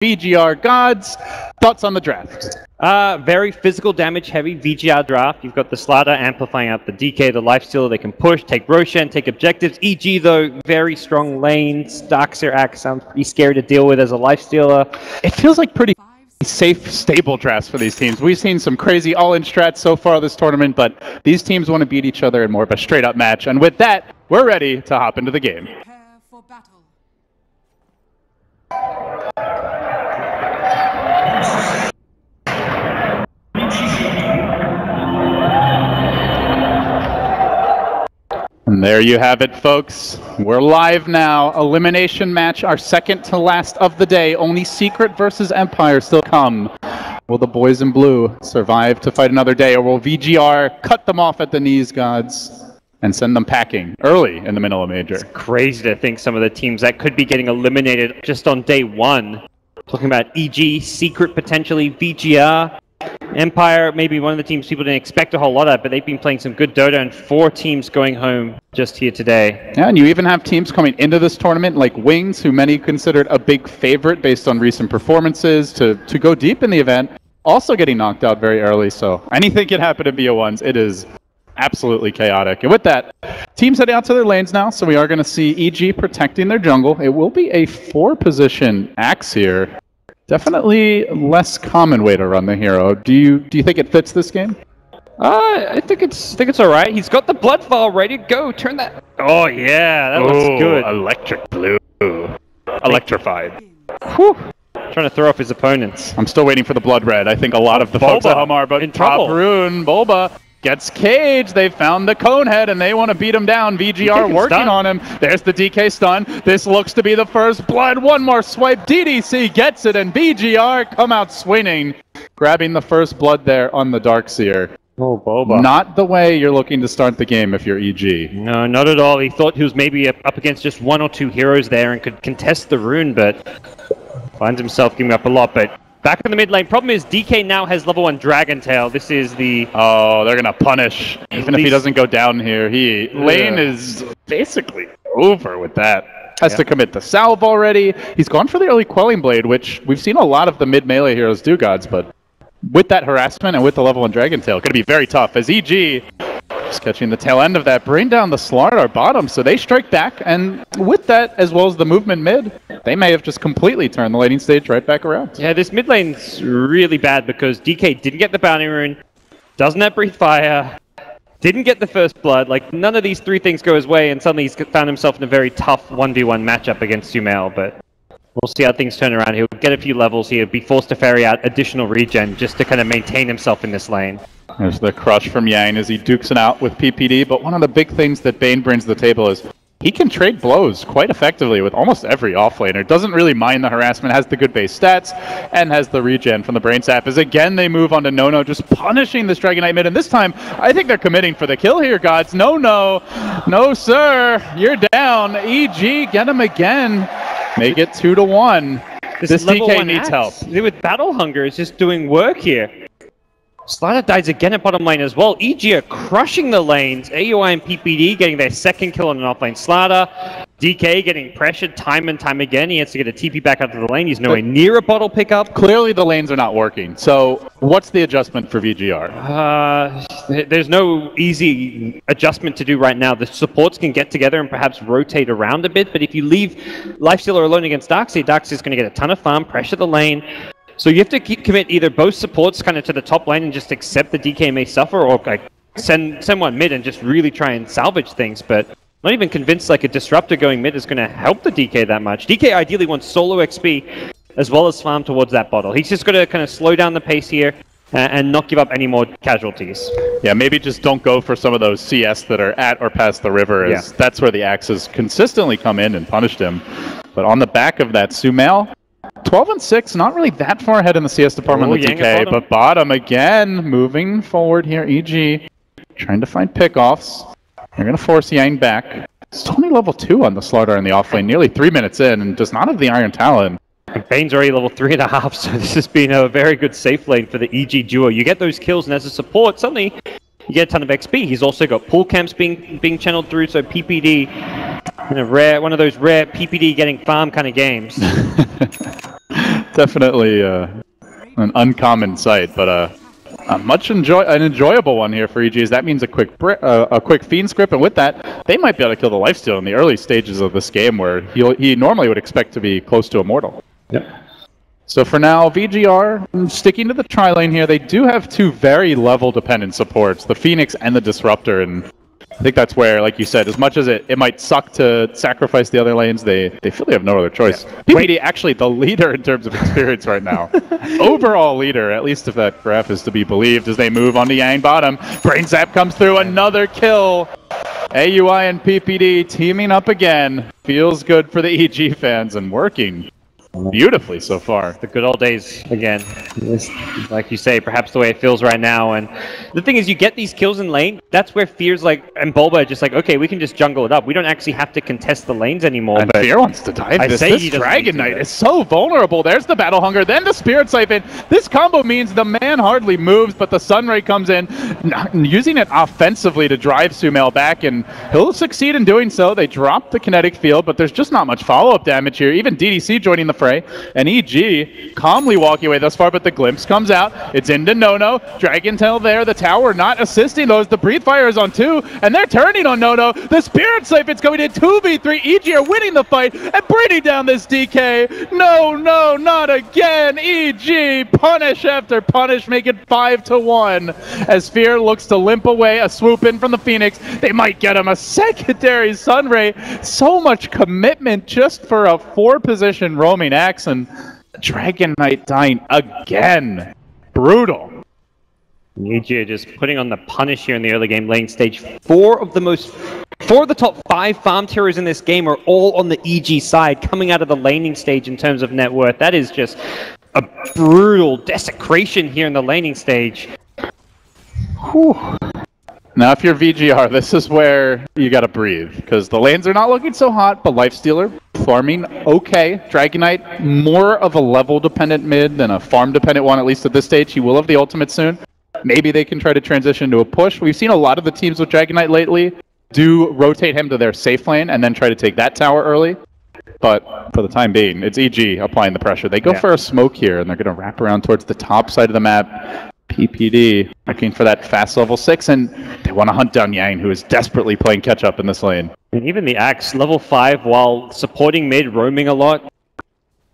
VGR gods. Thoughts on the draft? Very physical damage heavy VGR draft. You've got the Slider amplifying out the DK, the Lifestealer. They can push, take Roshan, take objectives. EG though, very strong lanes. Darkseer Axe sounds pretty scary to deal with as a Lifestealer. It feels like pretty safe, stable drafts for these teams. We've seen some crazy all-in strats so far this tournament, but these teams want to beat each other in more of a straight-up match. And with that, we're ready to hop into the game. Prepare for battle. And there you have it, folks. We're live now. Elimination match, our second to last of the day. Only Secret versus Empire still come. Will the boys in blue survive to fight another day, or will VGR cut them off at the knees, gods, and send them packing early in the Manila Major? It's crazy to think some of the teams that could be getting eliminated just on day one. Talking about EG, Secret potentially, VGR. Empire, maybe one of the teams people didn't expect a whole lot of, but they've been playing some good Dota, and 4 teams going home just here today. Yeah, and you even have teams coming into this tournament like Wings, who many considered a big favorite based on recent performances to go deep in the event, also getting knocked out very early, so anything can happen in BO1s. It is absolutely chaotic. And with that, teams heading out to their lanes now, so we are going to see EG protecting their jungle. It will be a 4-position Axe here. Definitely less common way to run the hero. Do you think it fits this game? I think it's all right. He's got the blood vial ready to go. Turn that. Oh yeah, that looks good. Electric blue. Electrified. Whew. Trying to throw off his opponents. I'm still waiting for the blood red. I think a lot of the folks at home are, but in trouble. Rune, Bulba gets caged. They found the Conehead and they want to beat him down. VGR working on him. There's the DK stun. This looks to be the first blood. One more swipe. DDC gets it, and VGR come out swinging, grabbing the first blood there on the Darkseer. Oh, Boba. Not the way you're looking to start the game if you're EG. No, not at all. He thought he was maybe up against just 1 or 2 heroes there and could contest the rune, but finds himself giving up a lot. But back in the mid lane, problem is DK now has level 1 Dragon Tail. This is the... Oh, they're going to punish. Even if he doesn't go down here, lane is basically over with that. Has to commit the salve already. He's gone for the early Quelling Blade, which we've seen a lot of the mid-melee heroes do, gods, but with that harassment and with the level 1 Dragon Tail, going to be very tough as EG just catching the tail end of that, bring down the Slardar bottom, so they strike back, and with that, as well as the movement mid, they may have just completely turned the laning stage right back around. Yeah, this mid lane's really bad because DK didn't get the bounty rune, doesn't have breathe fire, didn't get the first blood. Like, none of these 3 things go his way, and suddenly he's found himself in a very tough 1v1 matchup against Sumail, but we'll see how things turn around. He'll get a few levels here, be forced to ferry out additional regen just to kind of maintain himself in this lane. There's the crush from Yang as he dukes it out with PPD, but one of the big things that Bane brings to the table is he can trade blows quite effectively with almost every offlaner. Doesn't really mind the harassment, has the good base stats, and has the regen from the Brain Sap. As again they move on to No, just punishing this Dragon Knight mid, and this time I think they're committing for the kill here, gods. No, sir, you're down. EG, get him again. Make it 2-1. This DK needs help. With Battle Hunger is just doing work here. Slider dies again at bottom lane as well. EG are crushing the lanes. AUI and PPD getting their second kill on an offlane Slider. DK getting pressured time and time again. He has to get a TP back out to the lane. He's nowhere near a bottle pickup. Clearly the lanes are not working. So what's the adjustment for VGR? There's no easy adjustment to do right now. The supports can get together and perhaps rotate around a bit. But if you leave Lifestealer alone against Darkseer, Darkseer's going to get a ton of farm, pressure the lane. So you have to commit either both supports kind of to the top lane and just accept the DK may suffer, or like send one mid and just really try and salvage things. But not even convinced like a disruptor going mid is going to help the DK that much. DK ideally wants solo XP as well as farm towards that bottle. He's just got to kind of slow down the pace here and not give up any more casualties. Yeah, maybe just don't go for some of those CS that are at or past the river, as that's where the axes consistently come in and punished him. But on the back of that, Sumail, 12-6, not really that far ahead in the CS department with DK, but bottom again, moving forward here. EG trying to find pickoffs. They're going to force Yang back. It's only level 2 on the Slardar in the offlane, nearly 3 minutes in, and does not have the Iron Talon. And Bane's already level 3.5, so this has been a very good safe lane for the EG duo. You get those kills, and as a support, suddenly you get a ton of XP. He's also got pool camps being channeled through, so PPD, one of those rare PPD getting farm kind of games. Definitely an uncommon sight, but an enjoyable one here for EG. That means a quick fiend script, and with that, they might be able to kill the lifesteal in the early stages of this game, where he normally would expect to be close to immortal. Yep. So for now, VGR sticking to the tri-lane here. They do have two very level-dependent supports, the Phoenix and the Disruptor, and I think that's where, like you said, as much as it might suck to sacrifice the other lanes, they feel they have no other choice. Yeah. PPD actually the leader in terms of experience right now. Overall leader, at least if that graph is to be believed, as they move onto Yang bottom. Brain Zap comes through, another kill. AUI and PPD teaming up again. Feels good for the EG fans and working beautifully so far. The good old days again. Like you say, perhaps the way it feels right now. And the thing is, you get these kills in lane, that's where Fear's and Bulba are just like, okay, we can just jungle it up. We don't actually have to contest the lanes anymore. And Fear wants to dive this Dragon Knight is so vulnerable. There's the Battle Hunger, then the Spirit Siphon. This combo means the man hardly moves, but the Sunray comes in, using it offensively to drive Sumail back, and he'll succeed in doing so. They drop the kinetic field, but there's just not much follow-up damage here. Even DDC joining the fray, and EG calmly walking away thus far, but the glimpse comes out. It's into Nono. Dragon Tail there. The tower not assisting those. The Breathe Fire is on 2, and they're turning on Nono. The Spirit Siphon's going in 2v3. EG are winning the fight and bringing down this DK. No, not again. EG punish after punish, make it 5-1. As Fear looks to limp away, a swoop in from the Phoenix. They might get him a secondary Sunray. So much commitment just for a 4-position roaming axe, and Dragon Knight dying again. Brutal. EG are just putting on the punish here in the early game lane stage. Four of the top 5 farmed heroes in this game are all on the EG side, coming out of the laning stage in terms of net worth. That is just a brutal desecration here in the laning stage. Whew. Now, if you're VGR, this is where you gotta breathe, because the lanes are not looking so hot, but Lifestealer farming okay. Dragon Knight, more of a level-dependent mid than a farm-dependent one, at least at this stage. He will have the ultimate soon. Maybe they can try to transition to a push. We've seen a lot of the teams with Dragon Knight lately do rotate him to their safe lane and then try to take that tower early. But for the time being, it's EG applying the pressure. They go for a smoke here, and they're going to wrap around towards the top side of the map. PPD looking for that fast level 6, and they want to hunt down Yang, who is desperately playing catch-up in this lane. And even the Axe, level 5, while supporting mid, roaming a lot.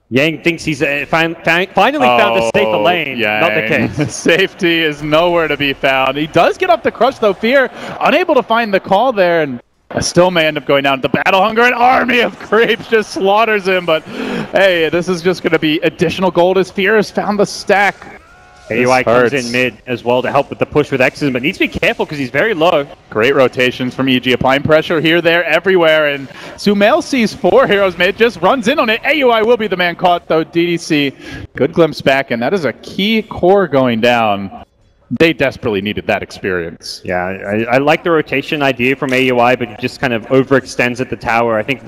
Yang thinks he's finally found a safer lane. Yang. Not the case. Safety is nowhere to be found. He does get up the crush, though. Fear unable to find the call there, and still may end up going down to Battle Hunger. An army of creeps just slaughters him, but hey, this is just going to be additional gold as Fear has found the stack. AUI comes in mid as well to help with the push with X's, but needs to be careful because he's very low. Great rotations from EG, applying pressure here, there, everywhere, and Sumail sees 4 heroes mid, just runs in on it. AUI will be the man caught, though. DDC, good glimpse back, and that is a key core going down. They desperately needed that experience. Yeah, I like the rotation idea from AUI, but it just kind of overextends at the tower. I think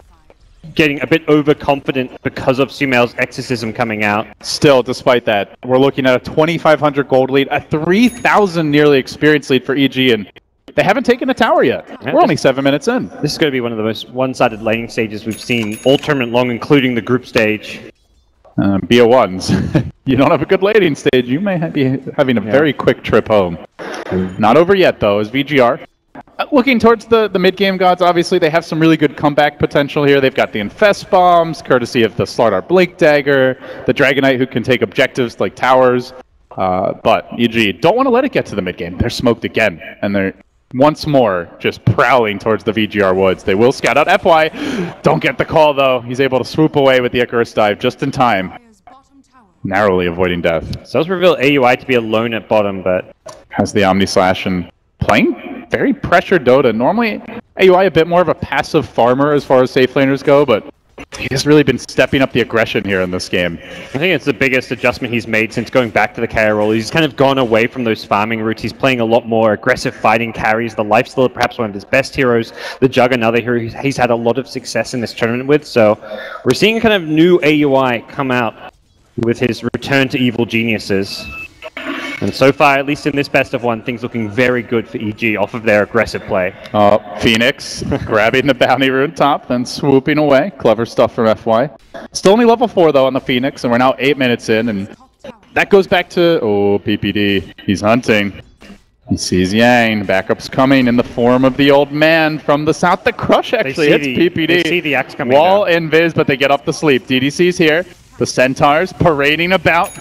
getting a bit overconfident because of Sumail's exorcism coming out. Still, despite that, we're looking at a 2,500 gold lead, a 3,000 nearly experience lead for EG, and they haven't taken a tower yet. Yeah, we're only 7 minutes in. This is going to be one of the most one-sided laning stages we've seen all tournament long, including the group stage. BO1s. You don't have a good laning stage, you may be having a very quick trip home. Not over yet, though, as VGR. Looking towards the mid-game gods, obviously they have some really good comeback potential here. They've got the Infest Bombs, courtesy of the Slardar Blink Dagger, the Dragon Knight who can take objectives like towers. But EG don't want to let it get to the mid-game. They're smoked again, and they're once more just prowling towards the VGR woods. They will scout out FY. Don't get the call, though. He's able to swoop away with the Icarus Dive just in time, narrowly avoiding death. So let's reveal AUI to be alone at bottom, but has the Omni Slash and playing very pressured Dota. Normally, AUI a bit more of a passive farmer as far as safe laners go, but he has really been stepping up the aggression here in this game. I think it's the biggest adjustment he's made since going back to the KO role. He's kind of gone away from those farming routes. He's playing a lot more aggressive fighting carries. The Lifestealer, perhaps one of his best heroes. The Jug, another hero he's had a lot of success in this tournament with. So we're seeing kind of new AUI come out with his return to evil geniuses. And so far, at least in this best of one, things looking very good for EG off of their aggressive play. Phoenix grabbing the bounty rune top, then swooping away. Clever stuff from FY. Still only level 4 though on the Phoenix, and we're now 8 minutes in, and that goes back to, PPD. He's hunting. He sees Yang. Backup's coming in the form of the old man from the south. The crush actually hits PPD. They see the axe coming Wall down. and Viz, but they get up to sleep. DDC's here. The Centaurs parading about.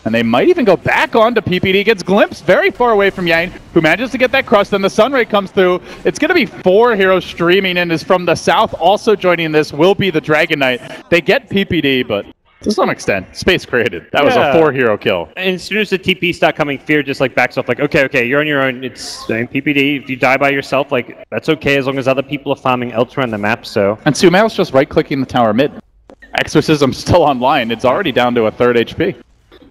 And they might even go back on to PPD. Gets glimpsed very far away from Yang, who manages to get that crush. Then the Sunray comes through. It's going to be 4 heroes streaming in. Is from the south. Also joining this will be the Dragon Knight. They get PPD, but to some extent, space created. That was a 4-hero kill. And as soon as the TP start coming, Fear just like backs off like, okay, you're on your own. It's PPD. If you die by yourself, like, that's okay as long as other people are farming elsewhere on the map, so. And Sumail's just right-clicking the tower mid. Exorcism's still online. It's already down to a 3rd HP.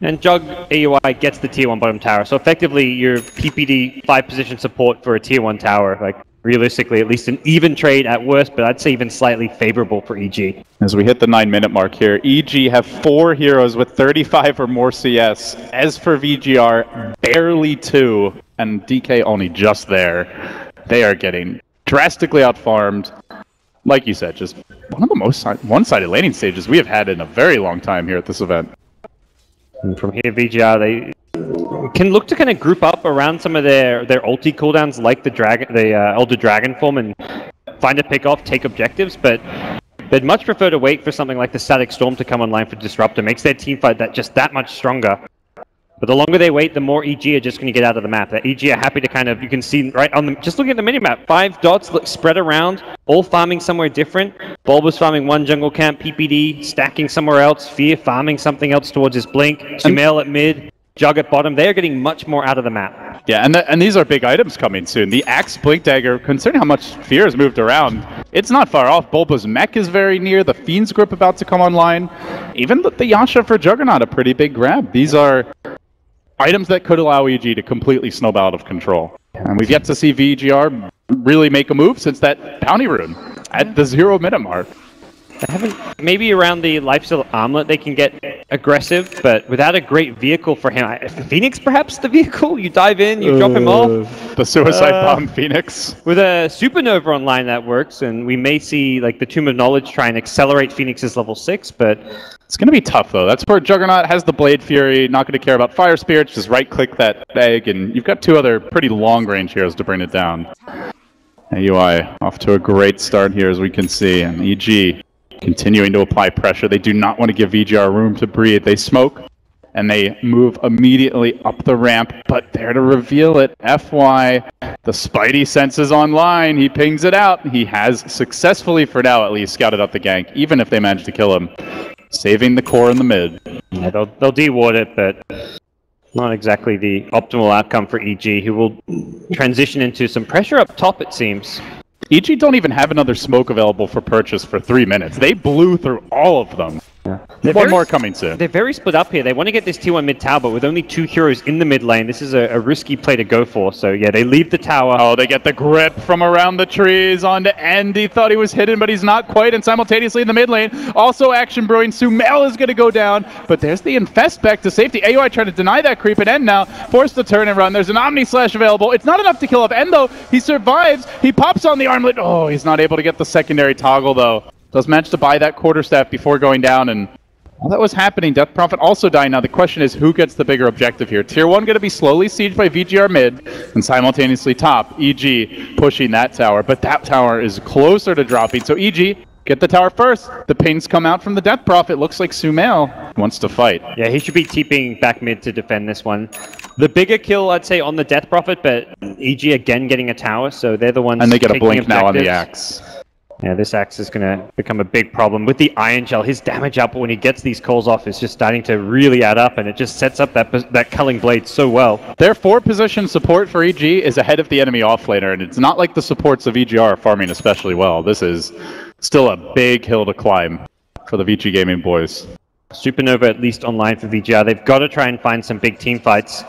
And Jug AUI gets the tier 1 bottom tower. So effectively, your PPD 5-position support for a tier 1 tower. Like, realistically, at least an even trade at worst, but I'd say even slightly favorable for EG. As we hit the 9-minute mark here, EG have 4 heroes with 35 or more CS. As for VGR, barely 2, and DK only just there. They are getting drastically outfarmed. Like you said, just one of the most one-sided laning stages we have had in a very long time here at this event. And from here, VGR, they can look to kind of group up around some of their ulti cooldowns, like the Elder Dragon form, and find a pick off, take objectives, but they'd much prefer to wait for something like the Static Storm to come online for Disruptor. Makes their teamfight that much stronger. But the longer they wait, the more EG are just going to get out of the map. That EG are happy to kind of, you can see right on the, just looking at the minimap, 5 dots look spread around, all farming somewhere different. Bulbous farming one jungle camp, PPD stacking somewhere else, Fear farming something else towards his blink, Sumail at mid, Jug at bottom. They are getting much more out of the map. Yeah, and these are big items coming soon. The Axe Blink Dagger, considering how much Fear has moved around, it's not far off. Bulba's mech is very near, the Fiend's Grip about to come online. Even the Yasha for Juggernaut, a pretty big grab. These are items that could allow EG to completely snowball out of control. And we've yet to see VGR really make a move since that bounty rune at the 0-minute mark. They haven't, maybe around the Lifesteal Armlet they can get aggressive, but without a great vehicle for him. Phoenix perhaps the vehicle? You dive in, you drop him off. The Suicide Bomb Phoenix. With a Supernova online that works, and we may see like the Tomb of Knowledge try and accelerate Phoenix's level 6, but it's going to be tough, though. That's where Juggernaut has the Blade Fury, not going to care about Fire Spirits, just right-click that egg, and you've got 2 other pretty long-range heroes to bring it down. AUI off to a great start here, as we can see, and EG continuing to apply pressure. They do not want to give VGR room to breathe. They smoke, and they move immediately up the ramp, but there to reveal it, FY, the Spidey senses online. He pings it out. He has successfully, for now at least, scouted out the gank, even if they manage to kill him. Saving the core in the mid. Yeah, they'll de-ward it, but not exactly the optimal outcome for EG, who will transition into some pressure up top, it seems. EG don't even have another smoke available for purchase for 3 minutes. They blew through all of them. Yeah. One more coming soon. They're very split up here. They want to get this T1 mid tower, but with only 2 heroes in the mid lane, this is a risky play to go for. So yeah, they leave the tower. Oh, they get the grip from around the trees onto End. He thought he was hidden, but he's not quite. And simultaneously in the mid lane, also action brewing. Sumail is going to go down, but there's the Infest back to safety. AUI trying to deny that creep, and End now forced to turn and run. There's an Omni Slash available. It's not enough to kill off End, though. He survives. He pops on the armlet. Oh, he's not able to get the secondary toggle, though. Does manage to buy that quarterstaff before going down, and while that was happening, Death Prophet also dying. Now the question is, who gets the bigger objective here? Tier 1 going to be slowly sieged by VGR mid, and simultaneously top, EG pushing that tower. But that tower is closer to dropping, so EG, get the tower first. The pings come out from the Death Prophet. Looks like Sumail wants to fight. Yeah, he should be TPing back mid to defend this one. The bigger kill, I'd say, on the Death Prophet, but EG again getting a tower, so they're the ones. And they get a blink objectives. now on the Axe. Yeah, this Axe is going to become a big problem. With the Iron Shell, his damage output when he gets these calls off is just starting to really add up, and it just sets up that Culling Blade so well. Their 4-position support for EG is ahead of the enemy offlaner, and it's not like the supports of EGR are farming especially well. This is still a big hill to climb for the Vici Gaming boys. Supernova at least online for VGR. They've got to try and find some big team fights.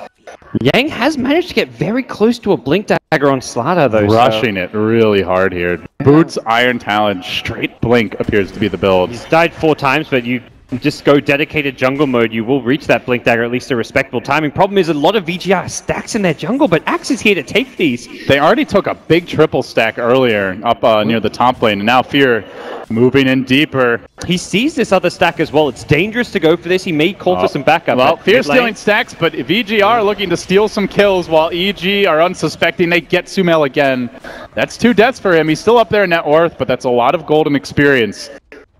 Yang has managed to get very close to a Blink Dagger on Slaughter, though. Rushing it really hard here. Boots, Iron Talon, straight Blink appears to be the build. He's died 4 times, but you just go dedicated jungle mode, you will reach that Blink Dagger at least a respectable timing. Problem is a lot of VGR stacks in their jungle, but Axe is here to take these. They already took a big triple stack earlier up near the top lane, and now Fear moving in deeper. He sees this other stack as well. It's dangerous to go for this. He may call for some backup. Well, Fear stealing stacks, but VGR looking to steal some kills while EG are unsuspecting. They get Sumail again. That's 2 deaths for him. He's still up there in net worth, but that's a lot of golden experience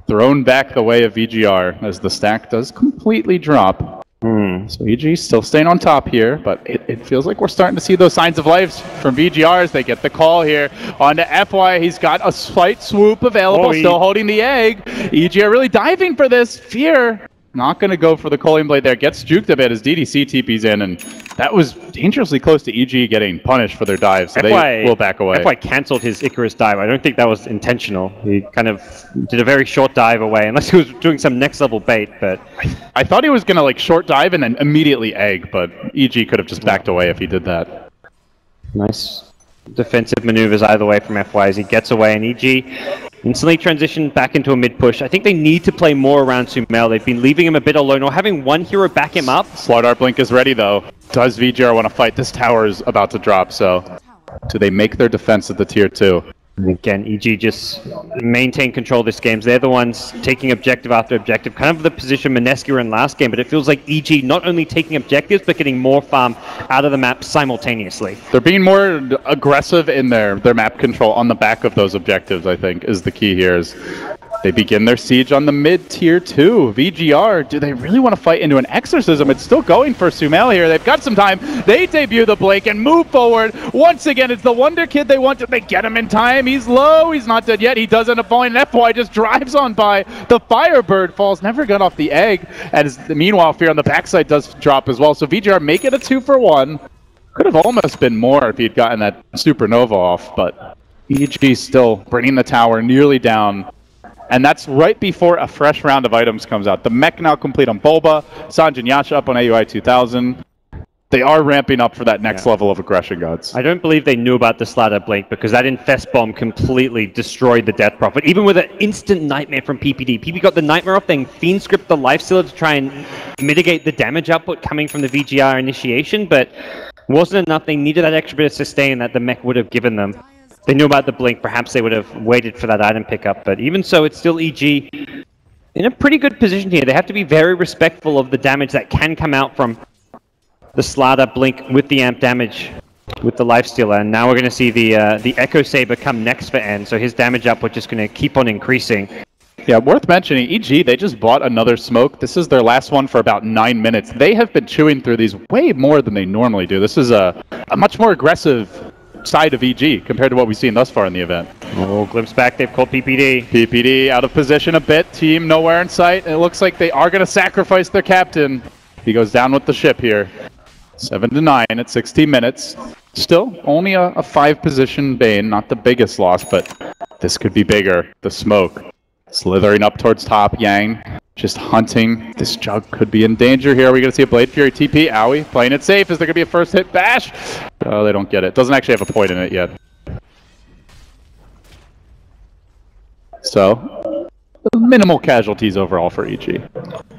thrown back the way of VGR as the stack does completely drop. So EG still staying on top here, but it feels like we're starting to see those signs of life from VGR as they get the call here onto FY. He's got a slight swoop available, still holding the egg. EG are really diving for this. Fear not going to go for the Culling Blade there. Gets juked a bit as DDC TP's in, and that was dangerously close to EG getting punished for their dive, so they will back away. FY cancelled his Icarus dive. I don't think that was intentional. He kind of did a very short dive away, unless he was doing some next level bait, but... I thought he was going to like short dive and then immediately egg, but EG could have just backed away if he did that. Nice defensive maneuvers either way from FY as he gets away, and EG instantly transitioned back into a mid push. I think they need to play more around Sumail. They've been leaving him a bit alone or having one hero back him up. Slardar Blink is ready though. Does VGR want to fight? This tower is about to drop, so do they make their defense at the tier 2? And again, EG just maintain control of this game. They're the ones taking objective after objective, kind of the position Mineski were in last game, but it feels like EG not only taking objectives, but getting more farm out of the map simultaneously. They're being more aggressive in their map control on the back of those objectives, I think, is the key here. Is they begin their siege on the mid-tier 2. VGR, do they really want to fight into an exorcism? It's still going for Sumail here. They've got some time. They debut the Blake and move forward. Once again, it's the Wonder Kid they want. They get him in time. He's low. He's not dead yet. He does end up falling. And FY just drives on by. The Firebird falls. Never got off the egg. And meanwhile, Fear on the backside does drop as well. So VGR make it a 2-for-1. Could have almost been more if he'd gotten that Supernova off. But EG still bringing the tower nearly down. And that's right before a fresh round of items comes out. The mech now complete on Bulba, Sanj and Yasha up on AUI 2000. They are ramping up for that next level of aggression, gods. I don't believe they knew about the Slardar Blink because that Infest Bomb completely destroyed the Death Prophet, even with an instant Nightmare from PPD. PP got the Nightmare off, then Fiend script the Lifestealer to try and mitigate the damage output coming from the VGR initiation, but wasn't enough. They needed that extra bit of sustain that the mech would have given them. They knew about the Blink, perhaps they would have waited for that item pickup, but even so, it's still EG in a pretty good position here. They have to be very respectful of the damage that can come out from the Slardar Blink with the amp damage with the Lifestealer, and now we're going to see the Echo Saber come next for N, so his damage output just going to keep on increasing. Yeah, worth mentioning, EG, they just bought another smoke. This is their last one for about 9 minutes. They have been chewing through these way more than they normally do. This is a much more aggressive side of EG compared to what we've seen thus far in the event. Oh, glimpse back, they've called PPD. PPD out of position a bit, team nowhere in sight. It looks like they are going to sacrifice their captain. He goes down with the ship here. 7-9 at 16 minutes. Still only a 5-position Bane, not the biggest loss, but this could be bigger. The smoke slithering up towards top. Yang just hunting. This Jug could be in danger here. Are we going to see a Blade Fury TP? Owie playing it safe. Is there going to be a first hit bash? Oh, they don't get it. Doesn't actually have a point in it yet. So, minimal casualties overall for EG.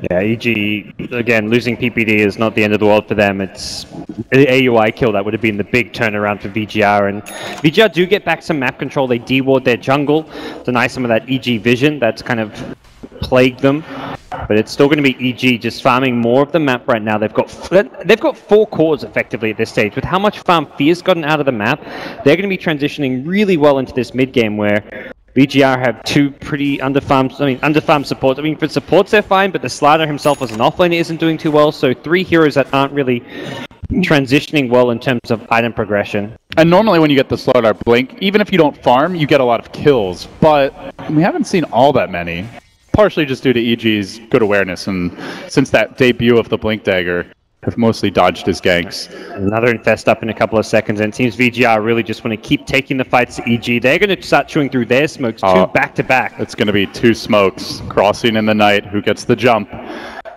Yeah, EG, again, losing PPD is not the end of the world for them. It's the AUI kill that would have been the big turnaround for VGR. And VGR do get back some map control. They deward their jungle, deny some of that EG vision that's kind of plagued them. But it's still going to be EG just farming more of the map right now. They've got 4 cores effectively at this stage. With how much farm Fear's gotten out of the map, they're going to be transitioning really well into this mid game where VGR have 2 pretty underfarmed supports. I mean, for supports they're fine, but the Slardar himself as an offlaner isn't doing too well. So 3 heroes that aren't really transitioning well in terms of item progression. And normally when you get the Slardar Blink, even if you don't farm, you get a lot of kills. But we haven't seen all that many. Partially just due to EG's good awareness, and since that debut of the Blink Dagger, have mostly dodged his ganks. Another Infest up in a couple of seconds, and it seems VGR really just want to keep taking the fights to EG. They're going to start chewing through their smokes, 2 back-to-back. It's going to be 2 smokes crossing in the night. Who gets the jump?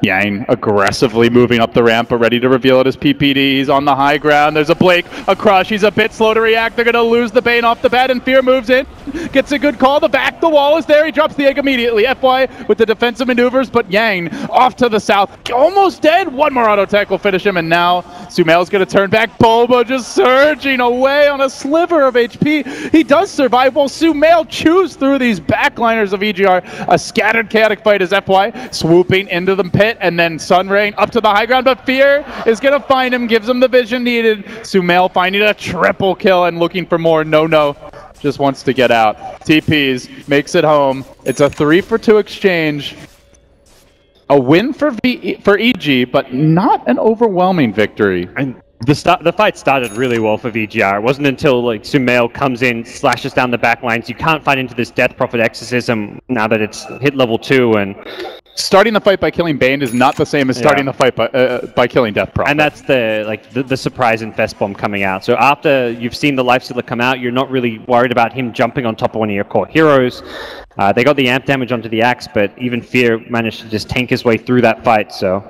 Yang aggressively moving up the ramp, but ready to reveal it as PPD. He's on the high ground. There's a Blake, a Crush. He's a bit slow to react. They're going to lose the Bane off the bat, and Fear moves in. Gets a good call. The wall is there. He drops the egg immediately. FY with the defensive maneuvers, but Yang off to the south. Almost dead. One more auto tech will finish him, and now Sumail's going to turn back. Boba just surging away on a sliver of HP. He does survive while Sumail chews through these backliners of EGR. A scattered chaotic fight as FY swooping into the pit, and then Sunrain up to the high ground, but Fear is going to find him, gives him the vision needed. Sumail finding a triple kill and looking for more. No. Just wants to get out. TPs, makes it home. It's a 3-for-2 exchange. A win for EG, but not an overwhelming victory. And the fight started really well for VGR. It wasn't until like Sumail comes in, slashes down the back lines. You can't fight into this Death Prophet exorcism now that it's hit level 2, and starting the fight by killing Bane is not the same as starting the fight by killing Death Prophet. And that's the surprise Infest Bomb coming out. So after you've seen the Lifestealer come out, you're not really worried about him jumping on top of one of your core heroes. They got the amp damage onto the Axe, but even Fear managed to just tank his way through that fight, so...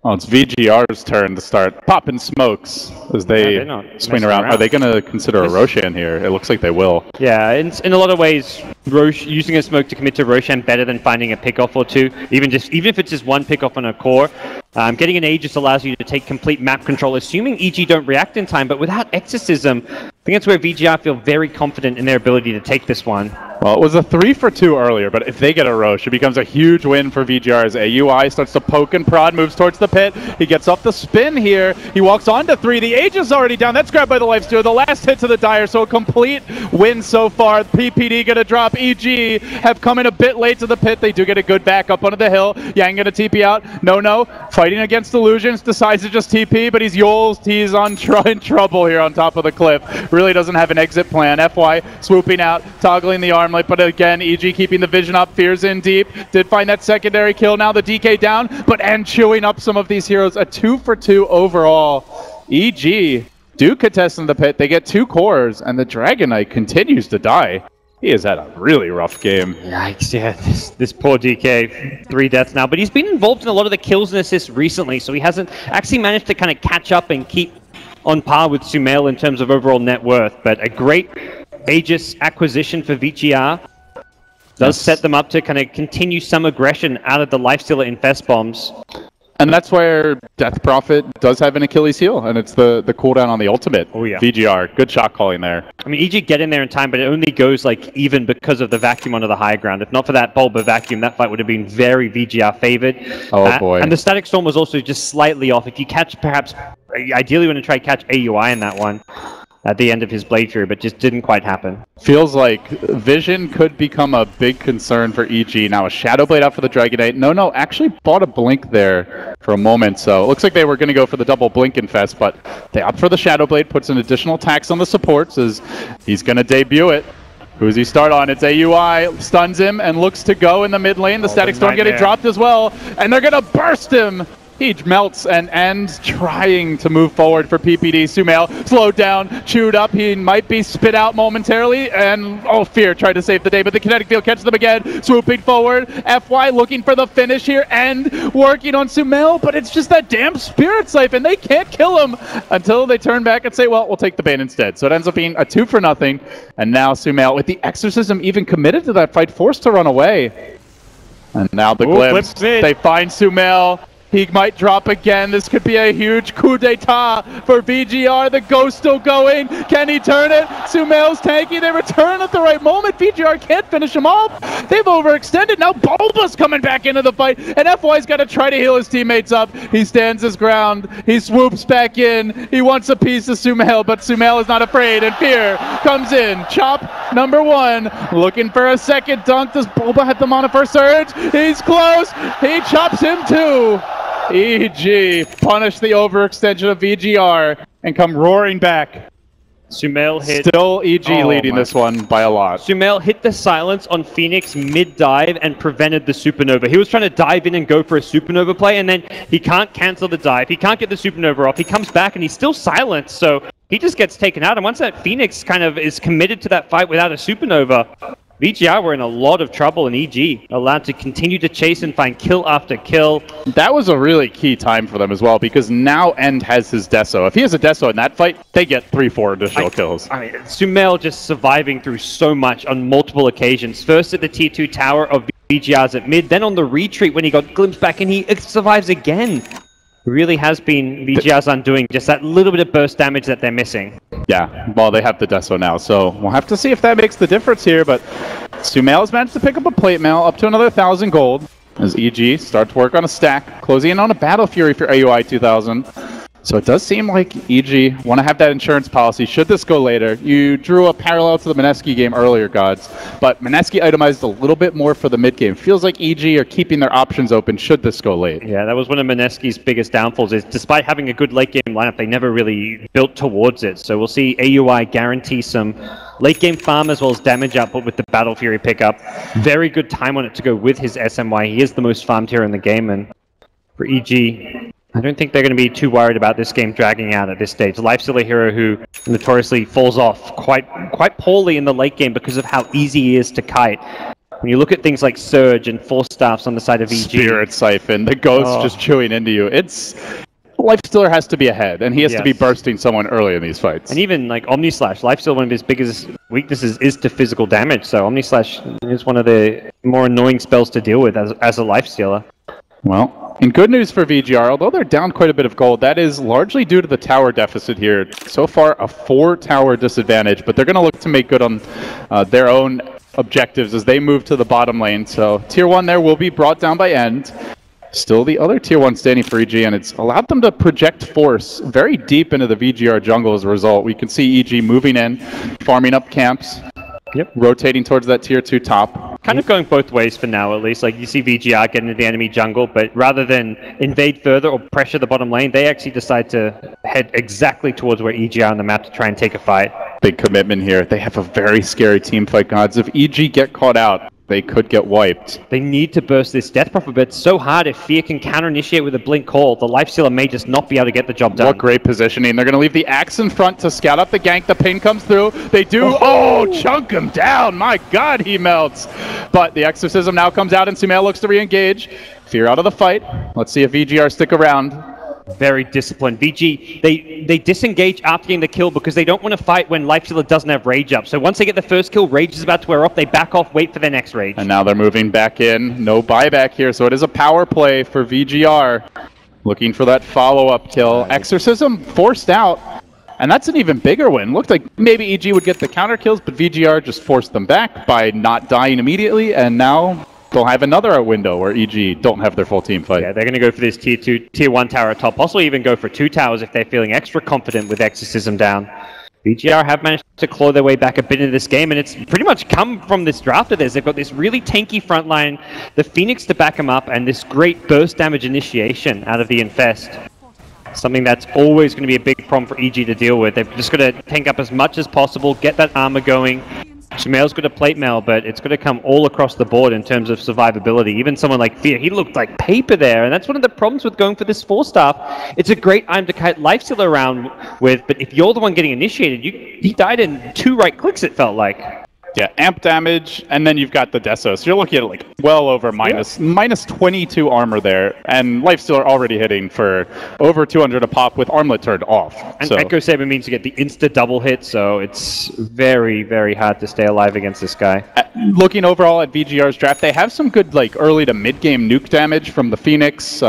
Oh, it's VGR's turn to start popping smokes as they swing around. Are they going to consider a Roshan here? It looks like they will. Yeah, in a lot of ways, using a smoke to commit to Roshan better than finding a pickoff or two. Even if it's just one pickoff on a core. Getting an Aegis allows you to take complete map control, assuming EG don't react in time, but without Exorcism, I think that's where VGR feel very confident in their ability to take this one. Well, it was a 3-for-2 earlier, but if they get a Roche, it becomes a huge win for VGR as AUI starts to poke and prod, moves towards the pit. He gets off the spin here. He walks on to 3. The Aegis already down. That's grabbed by the Lifestealer. The last hit to the Dire, so a complete win so far. PPD going to drop. EG have come in a bit late to the pit. They do get a good back up onto the hill. Yang going to TP out. No. Fighting against Illusions. Decides to just TP, but he's in trouble here on top of the cliff. Really doesn't have an exit plan. FY swooping out, toggling the armlet, but again, EG keeping the vision up. Fear's in deep. Did find that secondary kill. Now the DK down, and chewing up some of these heroes. A 2-for-2 overall. EG do contest in the pit. They get 2 cores, and the Dragon Knight continues to die. He has had a really rough game. Yikes, yeah, this poor DK, 3 deaths now. But he's been involved in a lot of the kills and assists recently, so he hasn't actually managed to kind of catch up and keep on par with Sumail in terms of overall net worth. But a great Aegis acquisition for VGR does set them up to kind of continue some aggression out of the Lifestealer Infest Bombs. And that's where Death Prophet does have an Achilles heel, and it's the cooldown on the ultimate. Oh yeah. VGR, good shot calling there. I mean, EG get in there in time, but it only goes like even because of the vacuum onto the high ground. If not for that Bulba vacuum, that fight would have been very VGR favored. Oh boy. And the Static Storm was also just slightly off. If you catch, perhaps, ideally you want to try to catch AUI in that one at the end of his playthrough, but just didn't quite happen. Feels like vision could become a big concern for EG. Now a Shadow Blade out for the Dragon Knight. No, actually bought a Blink there for a moment, so it looks like they were going to go for the double Blink Infest, but they opt for the Shadow Blade, puts an additional tax on the supports as he's going to debut it. Who's he start on? It's AUI, stuns him, and looks to go in the mid lane. The Static Storm getting dropped as well, and they're going to burst him! He melts and trying to move forward for PPD. Sumail slowed down, chewed up. He might be spit out momentarily. And, Fear tried to save the day, but the kinetic field catches them again. Swooping forward. FY looking for the finish here and working on Sumail, but it's just that damn Spirit Siphon. They can't kill him until they turn back and say, well, we'll take the Bane instead. So it ends up being a 2-for-0. And now Sumail, with the Exorcism even committed to that fight, forced to run away. And now the glimpse. They find Sumail. He might drop again. This could be a huge coup d'etat for VGR. The Ghost still going. Can he turn it? Sumail's tanky. They return at the right moment. VGR can't finish him off. They've overextended. Now Bulba's coming back into the fight. And FY's got to try to heal his teammates up. He stands his ground. He swoops back in. He wants a piece of Sumail, but Sumail is not afraid. And Fear comes in. Chop number 1. Looking for a second dunk. Does Bulba have the mana for a surge? He's close. He chops him too. EG punish the overextension of VGR and come roaring back. Sumail hit... Still EG leading this one by a lot. Sumail hit the silence on Phoenix mid-dive and prevented the Supernova. He was trying to dive in and go for a Supernova play, and then he can't cancel the dive. He can't get the Supernova off. He comes back, and he's still silenced, so he just gets taken out. And once that Phoenix kind of is committed to that fight without a Supernova, VGR were in a lot of trouble, and EG allowed to continue to chase and find kill after kill. That was a really key time for them as well, because now End has his Deso. If he has a Deso in that fight, they get 3-4 additional kills. I mean, Sumail just surviving through so much on multiple occasions. First at the tier 2 tower of VGR's at mid, then on the retreat when he got glimpsed back, and he survives again. Really has been VGR's undoing, just that little bit of burst damage that they're missing. Yeah, well, they have the Deso now, so we'll have to see if that makes the difference here, but Sumail has managed to pick up a plate mail, up to another 1,000 gold, as EG starts to work on a stack, closing in on a Battle Fury for AUI 2000. So it does seem like EG want to have that insurance policy should this go later. You drew a parallel to the Mineski game earlier, Gods, but Mineski itemized a little bit more for the mid game. Feels like EG are keeping their options open should this go late. Yeah, that was one of Mineski's biggest downfalls, is despite having a good late game lineup, they never really built towards it. So we'll see AUI guarantee some late game farm as well as damage output with the Battle Fury pickup. Very good time on it to go with his SMY. He is the most farmed hero in the game, and for EG, I don't think they're going to be too worried about this game dragging out at this stage. Life's still a hero who notoriously falls off quite poorly in the late game because of how easy he is to kite. When you look at things like Surge and Force Staffs on the side of EG. Spirit Siphon, the ghost just chewing into you. Lifestealer has to be ahead, and he has to be bursting someone early in these fights. And even like Omnislash, Lifestealer, one of his biggest weaknesses is to physical damage, so Omnislash is one of the more annoying spells to deal with as a Lifestealer. Well, in good news for VGR, although they're down quite a bit of gold, that is largely due to the tower deficit here. So far, a 4-tower disadvantage, but they're going to look to make good on their own objectives as they move to the bottom lane. So tier 1 there will be brought down by End. Still the other tier 1 standing for EG, and it's allowed them to project force very deep into the VGR jungle as a result. We can see EG moving in, farming up camps. Yep. Rotating towards that tier 2 top. Kind of going both ways for now, at least. Like, you see VGR get into the enemy jungle, but rather than invade further or pressure the bottom lane, they actually decide to head exactly towards where EG are on the map to try and take a fight. Big commitment here. They have a very scary team fight, Gods. If EG get caught out, they could get wiped. They need to burst this Death Prophet, but it's so hard. If Fear can counter-initiate with a Blink Call, the Lifestealer may just not be able to get the job done. What great positioning. They're going to leave the Axe in front to scout out the gank. The ping comes through. They do. Oh, chunk him down. My God, he melts. But the Exorcism now comes out, and Sumail looks to re-engage. Fear out of the fight. Let's see if VGR stick around. Very disciplined. VG, they disengage after getting the kill because they don't want to fight when Lifestealer doesn't have Rage up. So once they get the first kill, Rage is about to wear off, they back off, wait for their next Rage. And now they're moving back in. No buyback here, so it is a power play for VGR. Looking for that follow-up kill. Exorcism forced out, and that's an even bigger win. Looked like maybe EG would get the counter kills, but VGR just forced them back by not dying immediately, and now they'll have another window where EG don't have their full team fight. Yeah, they're going to go for this tier 1 tower at top, possibly even go for 2 towers if they're feeling extra confident with Exorcism down. VGR have managed to claw their way back a bit into this game, and it's pretty much come from this draft of theirs. They've got this really tanky front line, the Phoenix to back them up, and this great burst damage initiation out of the Infest. Something that's always going to be a big problem for EG to deal with. They've just got to tank up as much as possible, get that armor going. Sumail's got a plate mail, but it's going to come all across the board in terms of survivability. Even someone like Fear, he looked like paper there, and that's one of the problems with going for this 4-staff. It's a great item to kite Lifestealer around with, but if you're the one getting initiated, he died in 2 right clicks, it felt like. Yeah, amp damage, and then you've got the Deso. So you're looking at like well over minus 22 armor there, and Lifestealer already hitting for over 200 a pop with armlet turned off. And Echo Saber means you get the insta double hit, so it's very, very hard to stay alive against this guy. Looking overall at VGR's draft, they have some good like early to mid game nuke damage from the Phoenix.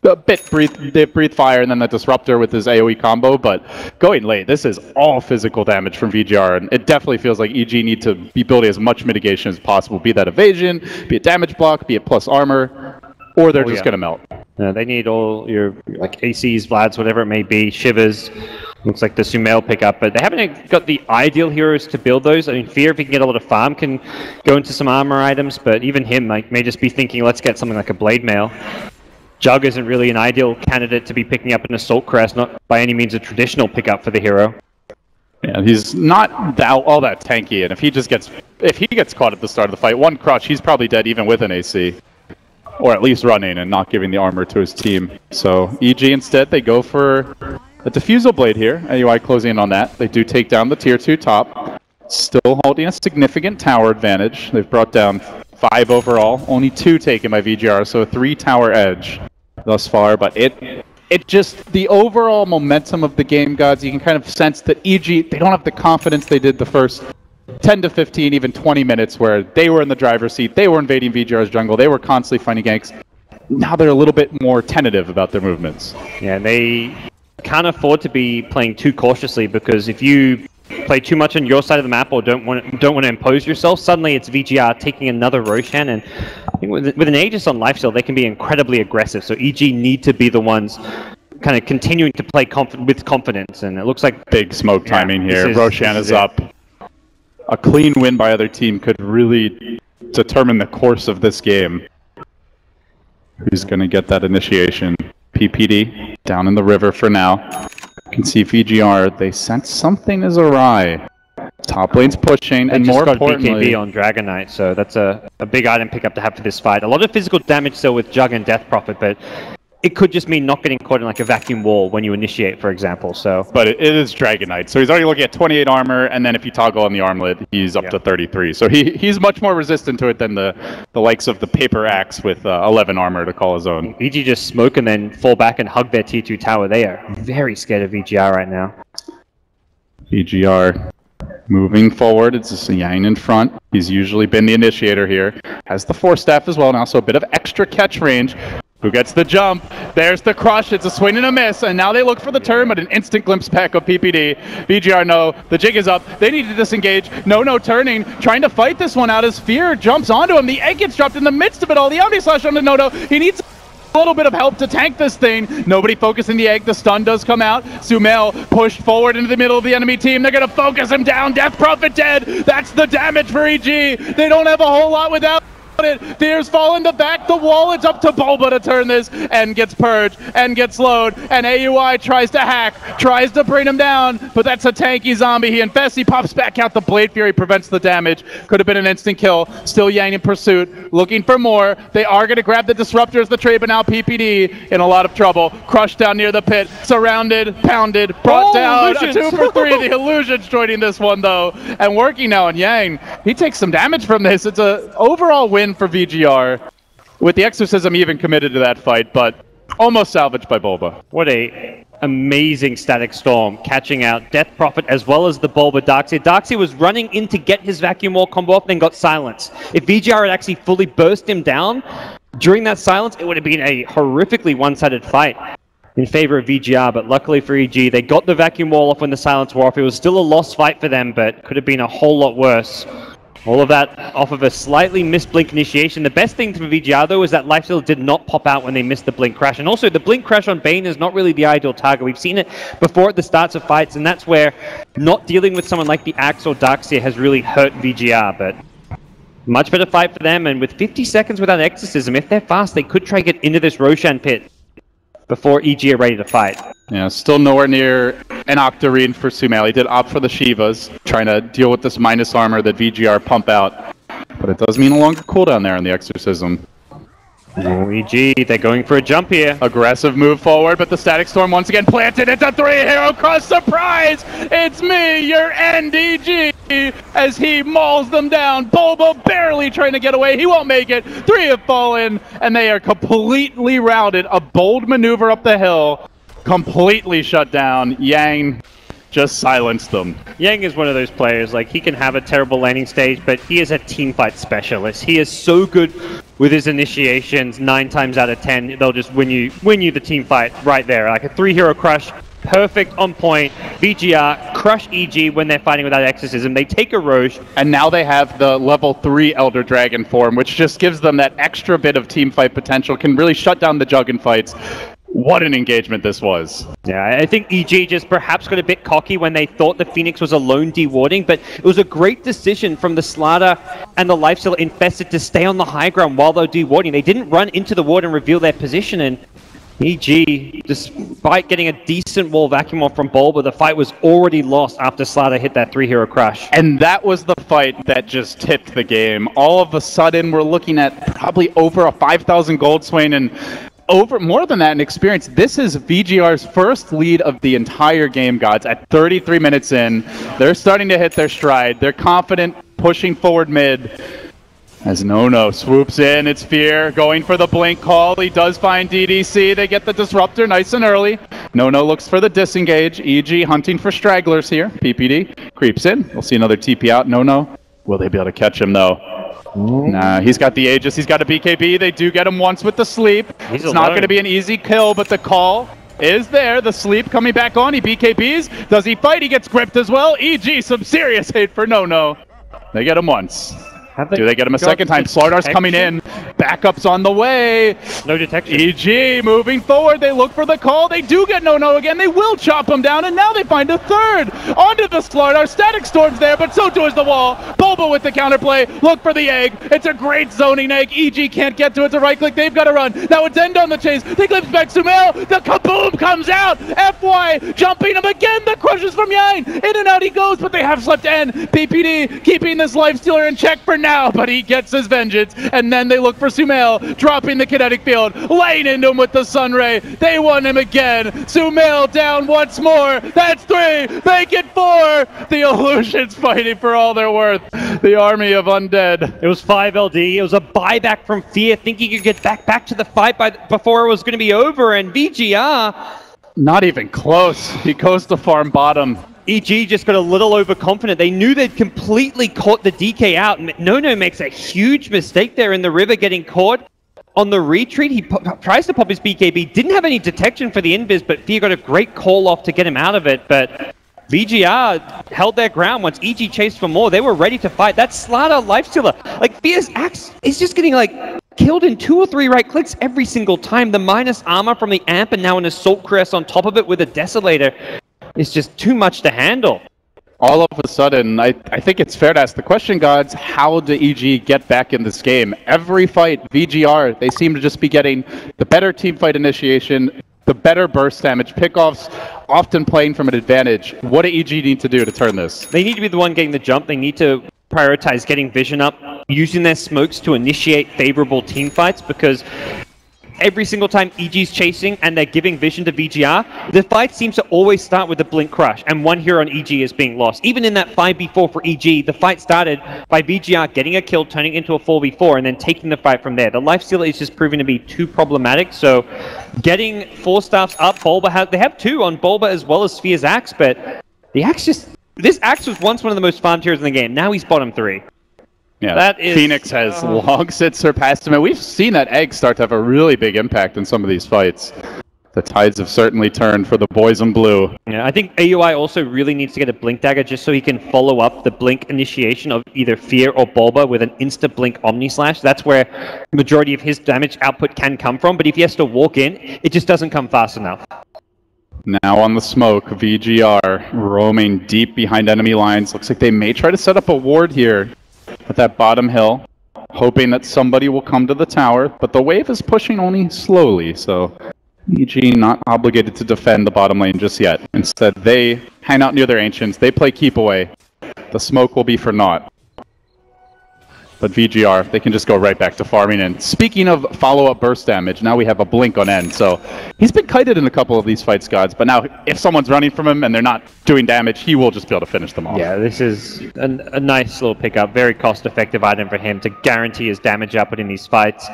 A bit breathe fire, and then the Disruptor with his AoE combo, but going late, this is all physical damage from VGR, and it definitely feels like EG need to be building as much mitigation as possible, be that evasion, be it damage block, be it plus armor, or they're just going to melt. They need all your like ACs, Vlads, whatever it may be, Shivers. Looks like the Sumail pickup, but they haven't got the ideal heroes to build those. I mean, Fear, if he can get a lot of farm, can go into some armor items, but even him may just be thinking, let's get something like a Blade Mail. Jug isn't really an ideal candidate to be picking up an Assault Crest, not by any means a traditional pickup for the hero. Yeah, he's not all that tanky, and if he gets caught at the start of the fight, one crush, he's probably dead even with an AC. Or at least running and not giving the armor to his team. So EG instead, they go for a Diffusal Blade here. AUI closing in on that. They do take down the tier 2 top. still holding a significant tower advantage. They've brought down 5 overall, only 2 taken by VGR, so a 3-tower edge thus far. But it just, the overall momentum of the game, gods, you can kind of sense that EG, they don't have the confidence they did the first 10 to 15, even 20 minutes where they were in the driver's seat, they were invading VGR's jungle, they were constantly finding ganks. Now they're a little bit more tentative about their movements. Yeah, they can't afford to be playing too cautiously, because if you play too much on your side of the map or don't want to impose yourself, suddenly it's VGR taking another Roshan, and I think with an Aegis on lifesteal, they can be incredibly aggressive. So EG need to be the ones kind of continuing to play with confidence, and it looks like big smoke timing here. Roshan is up. A clean win by other team could really determine the course of this game. Who's going to get that initiation? PPD down in the river for now. You can see VGR, they sense something is awry. Top lane's pushing, and more importantly, BKB on Dragon Knight, so that's a big item pickup to have for this fight. A lot of physical damage still with Jug and Death Prophet, but it could just mean not getting caught in like a vacuum wall when you initiate, for example. So, but it is Dragon Knight, so he's already looking at 28 armor, and then if you toggle on the armlet, he's up to 33. So he's much more resistant to it than the likes of the Paper Axe with 11 armor to call his own. VG just smoke and then fall back and hug their tier 2 tower. They are very scared of VGR right now. VGR moving forward. It's just Yang in front. He's usually been the initiator here. Has the Force Staff as well, and also a bit of extra catch range. Who gets the jump? There's the crush. It's a swing and a miss, and now they look for the turn, but an instant glimpse back of PPD. VGR, no. The jig is up. They need to disengage. No turning. Trying to fight this one out as Fear jumps onto him. The egg gets dropped in the midst of it all. The Omni Slash onto Noto. He needs a little bit of help to tank this thing. Nobody focusing the egg. The stun does come out. Sumail pushed forward into the middle of the enemy team. They're going to focus him down. Death Prophet dead. That's the damage for EG. They don't have a whole lot without it. Fear's falling to back the wall. It's up to Bulba to turn this, and gets purged and gets slowed, and AUI tries to hack, tries to bring him down, but that's a tanky zombie. He infests, he pops back out. The Blade Fury prevents the damage. Could have been an instant kill. Still Yang in pursuit, looking for more. They are going to grab the disruptors, the trade, but now PPD in a lot of trouble. Crushed down near the pit, surrounded, pounded, brought down. A 2 for 3. The Illusions joining this one though, and working now on Yang. He takes some damage from this. It's an overall win for VGR, with the Exorcism even committed to that fight, but almost salvaged by Bulba. What a amazing Static Storm, catching out Death Prophet as well as the Bulba Darkseid. Darkseid was running in to get his vacuum wall combo off, then got silenced. If VGR had actually fully burst him down during that silence, it would have been a horrifically one-sided fight in favor of VGR, but luckily for EG, they got the vacuum wall off when the silence wore off. It was still a lost fight for them, but could have been a whole lot worse. All of that off of a slightly missed blink initiation. The best thing for VGR though is that lifesteal did not pop out when they missed the blink crash. And also the blink crash on Bane is not really the ideal target. We've seen it before at the starts of fights, and that's where not dealing with someone like the Axe or Darkseer has really hurt VGR. But much better fight for them, and with 50 seconds without Exorcism, if they're fast, they could try to get into this Roshan pit before EG are ready to fight. Yeah, still nowhere near an Octarine for Sumail. He did opt for the Shivas, trying to deal with this minus armor that VGR pump out. But it does mean a longer cooldown there on the Exorcism. Oh, EG, they're going for a jump here. Aggressive move forward, but the Static Storm once again planted. It's a 3-hero cross. Surprise! It's me, your end, EG, as he mauls them down. Bulba barely trying to get away. He won't make it. 3 have fallen, and they are completely routed. A bold maneuver up the hill, completely shut down. Yang just silenced them. Yang is one of those players, like, he can have a terrible landing stage, but he is a teamfight specialist. He is so good with his initiations. 9 times out of 10, they'll just win you the team fight right there. Like a 3-hero crush, perfect, on point. VGR crush EG when they're fighting without Exorcism. They take a Roche. And now they have the level 3 Elder Dragon form, which just gives them that extra bit of team fight potential, can really shut down the Juggen fights. What an engagement this was. Yeah, I think EG just perhaps got a bit cocky when they thought the Phoenix was alone dewarding, but it was a great decision from the Slaughter and the Lifesteal Infested to stay on the high ground while they're dewarding. They didn't run into the ward and reveal their position, and EG, despite getting a decent wall vacuum off from Bulba, the fight was already lost after Slaughter hit that 3-hero crush. And that was the fight that just tipped the game. All of a sudden, we're looking at probably over a 5,000 gold swing, and more than that in experience, this is VGR's first lead of the entire game, gods. At 33 minutes in, they're starting to hit their stride. They're confident, pushing forward mid. As No swoops in, it's Fear going for the blink call. He does find DDC. They get the disruptor nice and early. No looks for the disengage. EG hunting for stragglers here. PPD creeps in. We'll see another TP out. No. Will they be able to catch him though? Nah, he's got the Aegis, he's got a BKB, they do get him once with the sleep. It's not going to be an easy kill, but the call is there. The sleep coming back on, he BKBs. Does he fight? He gets gripped as well. EG, some serious hate for No. They get him once. Do they get him a second time? Slardar's coming in. Backups on the way. No detection. EG moving forward. They look for the call. They do get No again. They will chop him down, and now they find a third. Onto the Slardar. Static Storm's there, but so too is the wall. Bulba with the counterplay. Look for the egg. It's a great zoning egg. EG can't get to it to right click. They've got to run. Now it's End on the chase. They glimpse back Sumail. The kaboom comes out. FY jumping him again. The crushes from Yain. In and out he goes, but they have slept N. PPD keeping this Lifestealer in check for now, but he gets his vengeance, and then they look for Sumail, dropping the kinetic field, laying into him with the Sunray. They won him again. Sumail down once more. That's 3. Make it 4. The Illusions fighting for all they're worth. The army of undead. It was 5 LD. It was a buyback from Fear, thinking he could get back to the fight before it was going to be over, and VGR... Not even close. He goes to farm bottom. EG just got a little overconfident. They knew they'd completely caught the DK out. No makes a huge mistake there in the river, getting caught on the retreat. He tries to pop his BKB. Didn't have any detection for the invis, but Fear got a great call off to get him out of it. But VGR held their ground once EG chased for more. They were ready to fight. That Slardar Lifestealer, like Fear's axe is just getting like killed in 2 or 3 right clicks every single time. The minus armor from the amp and now an Assault Crest on top of it with a Desolator. It's just too much to handle. All of a sudden, I think it's fair to ask the question, gods, how do EG get back in this game? Every fight, VGR, they seem to just be getting the better team fight initiation, the better burst damage, pickoffs, often playing from an advantage. What do EG need to do to turn this? They need to be the one getting the jump. They need to prioritize getting vision up, using their smokes to initiate favorable team fights, because every single time EG's chasing and they're giving vision to VGR, the fight seems to always start with a blink crush, and one hero on EG is being lost. Even in that 5v4 for EG, the fight started by VGR getting a kill, turning into a 4v4, and then taking the fight from there. The Lifestealer is just proving to be too problematic, so getting 4 staffs up, they have 2 on Bulba as well as Sphere's Axe, but the Axe this Axe was once one of the most farmed heroes in the game. Now he's bottom 3. Yeah, that is, Phoenix has long since surpassed him, and we've seen that egg start to have a really big impact in some of these fights. The tides have certainly turned for the boys in blue. Yeah, I think AUI also really needs to get a Blink Dagger just so he can follow up the Blink initiation of either Fear or Bulba with an insta-Blink Omni Slash. That's where the majority of his damage output can come from, but if he has to walk in, it just doesn't come fast enough. Now on the smoke, VGR roaming deep behind enemy lines. Looks like they may try to set up a ward here at that bottom hill, hoping that somebody will come to the tower, but the wave is pushing only slowly, so EG not obligated to defend the bottom lane just yet. Instead, they hang out near their ancients, they play keep away. The smoke will be for naught. But VGR, they can just go right back to farming. And speaking of follow-up burst damage, now we have a blink on end. So he's been kited in a couple of these fights, gods. But now if someone's running from him and they're not doing damage, he will just be able to finish them off. Yeah, this is a nice little pickup. Very cost-effective item for him to guarantee his damage output in these fights.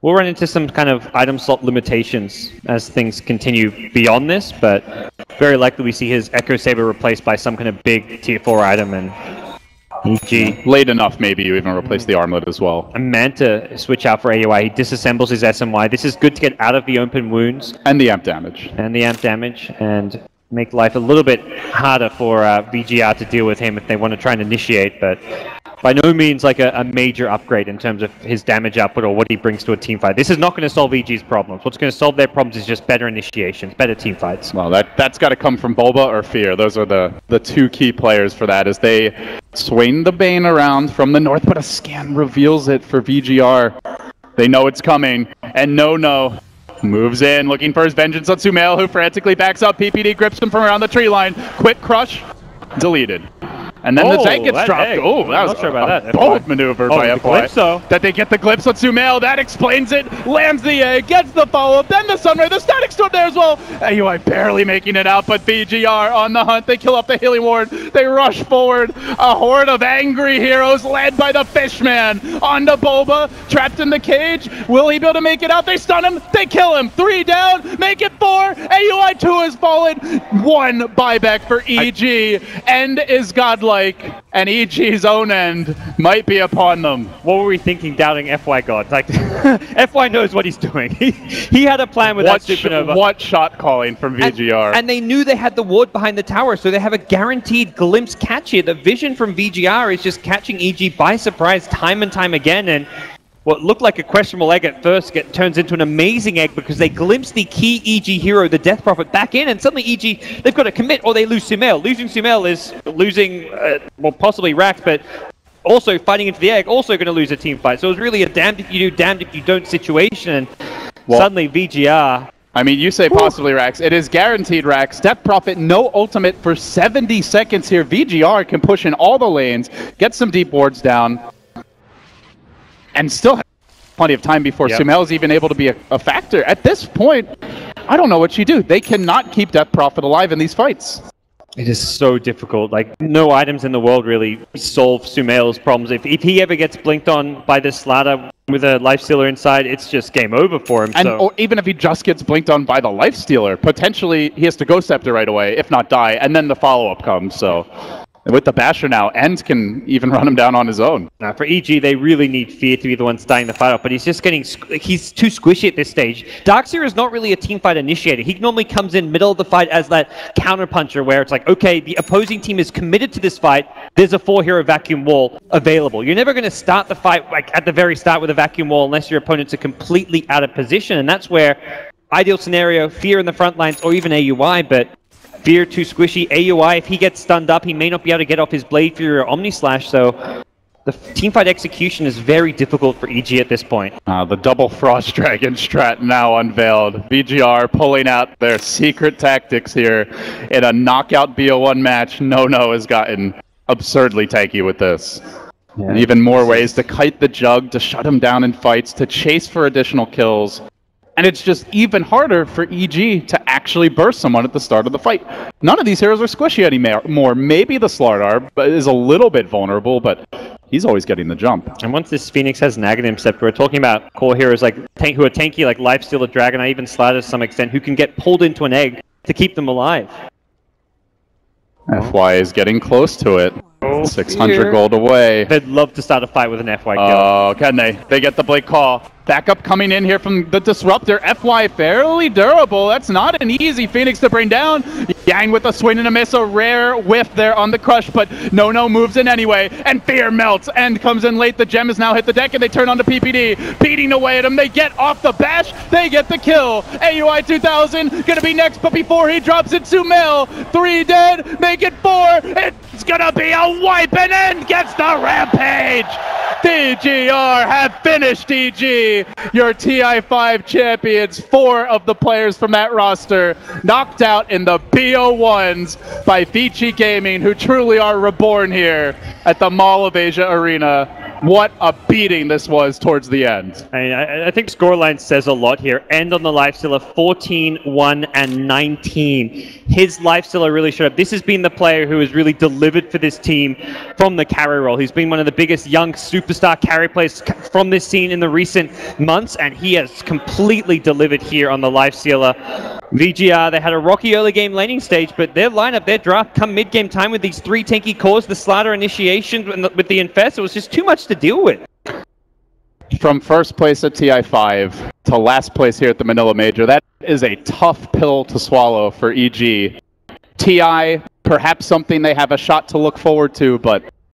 We'll run into some kind of item slot limitations as things continue beyond this, but very likely we see his Echo Saber replaced by some kind of big tier 4 item, and EG. Late enough, maybe you even replace the armlet as well. A Manta switch out for AUI. He disassembles his SMY. This is good to get out of the open wounds. And the amp damage. And make life a little bit harder for VGR to deal with him if they want to try and initiate, but by no means like a major upgrade in terms of his damage output or what he brings to a team fight. This is not going to solve EG's problems. What's going to solve their problems is just better initiations, better team fights. Well, that's got to come from Bulba or Fear. Those are the 2 key players for that, as they swing the Bane around from the north, but a scan reveals it for VGR. They know it's coming, and No moves in, looking for his vengeance on Sumail, who frantically backs up. PPD grips him from around the tree line. Quick crush, deleted. And then the tank gets that dropped. egg. Oh, that was not sure about a that, bold FY. maneuver Oh, by the FY. Calypso. That they get the glimpse on Sumail. That explains it. Lands the egg, gets the follow-up, then the Sunray, the static storm there as well. AUI barely making it out, but VGR on the hunt. They kill off the Healing Ward. They rush forward. A horde of angry heroes led by the Fishman. On to Boba, trapped in the cage. Will he be able to make it out? They stun him. They kill him. 3 down. Make it 4. AUI 2 has fallen. 1 buyback for EG. End is godlike, and EG's own end might be upon them. What were we thinking doubting FY God? Like, FY knows what he's doing. He had a plan with that supernova. What shot calling from VGR. And they knew they had the ward behind the tower, so they have a guaranteed glimpse catch here. The vision from VGR is just catching EG by surprise time and time again, and what looked like a questionable egg at first turns into an amazing egg because they glimpse the key EG hero, the Death Prophet, back in, and suddenly EG, they've got to commit or they lose Sumail. Losing Sumail is losing, well, possibly Rax, but also fighting into the egg, also going to lose a team fight. So it was really a damned if you do, damned if you don't situation, and suddenly VGR... I mean, you say possibly Rax. It is guaranteed Rax. Death Prophet, no ultimate for 70 seconds here. VGR can push in all the lanes, get some deep wards down, and still have plenty of time before Sumail is even able to be a factor. At this point, I don't know what you do. They cannot keep Death Prophet alive in these fights. It is so difficult. Like, no items in the world really solve Sumail's problems. If he ever gets blinked on by this Slatter with a Lifestealer inside, it's just game over for him. And or even if he just gets blinked on by the Lifestealer, potentially he has to go Scepter right away, if not die, and then the follow-up comes, so... And with the Basher now, End can even run him down on his own. Now, for EG, they really need Fear to be the one starting the fight off, but he's just getting... He's too squishy at this stage. Darkseer is not really a teamfight initiator. He normally comes in middle of the fight as that counterpuncher where it's like, okay, the opposing team is committed to this fight. There's a 4-hero vacuum wall available. You're never going to start the fight like at the very start with a vacuum wall unless your opponents are completely out of position, and that's where, ideal scenario, Fear in the front lines or even AUI, but... Fear too squishy. AUI, if he gets stunned up, he may not be able to get off his Blade Fury or Omni Slash, so the teamfight execution is very difficult for EG at this point. The double Frost Dragon strat now unveiled. VGR pulling out their secret tactics here in a knockout BO1 match. No has gotten absurdly tanky with this. Yeah. And even more ways to kite the Jug, to shut him down in fights, to chase for additional kills. And it's just even harder for EG to actually burst someone at the start of the fight. None of these heroes are squishy anymore. Maybe the Slardar is a little bit vulnerable, but he's always getting the jump. And once this Phoenix has an Aghanim Scepter, we're talking about core heroes like who are tanky, like Lifestealer, Dragonite, even Slardar to some extent, who can get pulled into an egg to keep them alive. FY is getting close to it. 600 gold away. They'd love to start a fight with an FY kill. Oh, can they? They get the Blake call. Backup coming in here from the Disruptor. FY fairly durable. That's not an easy Phoenix to bring down. Yang with a swing and a miss. A rare whiff there on the crush, but No moves in anyway. And Fear melts. End comes in late. The gem has now hit the deck, and they turn on to PPD. Beating away at him. They get off the bash. They get the kill. AUI 2000 gonna be next, but before he drops it, Sumail. 3 dead. Make it 4. It's gonna be a wipe, and End gets the rampage. VGR have finished EG. Your TI5 champions. 4 of the players from that roster knocked out in the BO1s by Vici Gaming, who truly are reborn here at the Mall of Asia Arena. What a beating this was towards the end. I think scoreline says a lot here. End on the Lifestealer, 14, 1, and 19. His Lifestealer really showed up. This has been the player who has really delivered for this team from the carry role. He's been one of the biggest young superstar carry players from this scene in the recent months, and he has completely delivered here on the Lifestealer. VGR, they had a rocky early game laning stage, but their lineup, their draft, come mid-game time with these 3 tanky cores, the Slatter initiation with the Infest, it was just too much to deal with. From first place at TI5 to last place here at the Manila Major, that is a tough pill to swallow for EG. TI, perhaps something they have a shot to look forward to, but